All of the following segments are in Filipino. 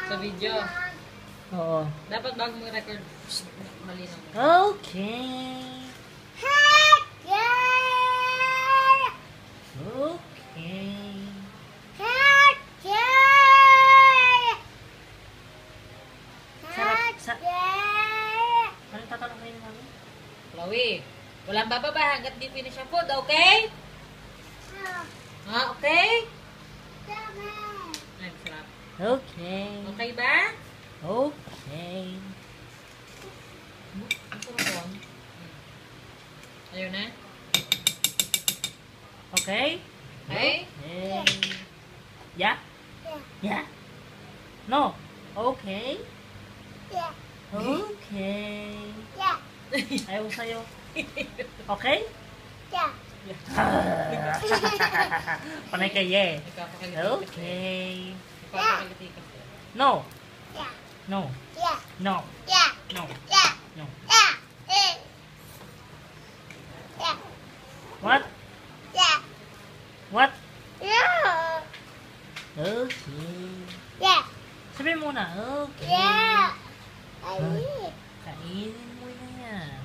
Sa video. Oo. Dapat bago mo record, malinaw mo. Okay. Okay. Sarap. Anong tatanong kayo namin? Chloe, walang bababa hanggat di finish ang food, okay? Okay? Ay, sarap. Okay. Okay ba? Okay. Ang sarap po. Ayaw na? Okay? Okay? Okay. Yeah? Yeah? No. Okay? Okay. Ayaw sa'yo. Okay? Panay ka, yeah. Nagkapakalitik. Okay. Nagkapakalitik. No. No. No. No. No. What? What? Okay. Sabihin muna. Okay. Kainin mo na yan.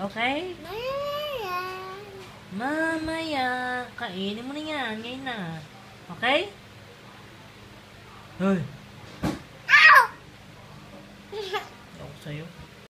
Okay? Mamaya. Kainin mo na yan. Ngayon na. Okay? Hoy. Ayaw ko sa'yo.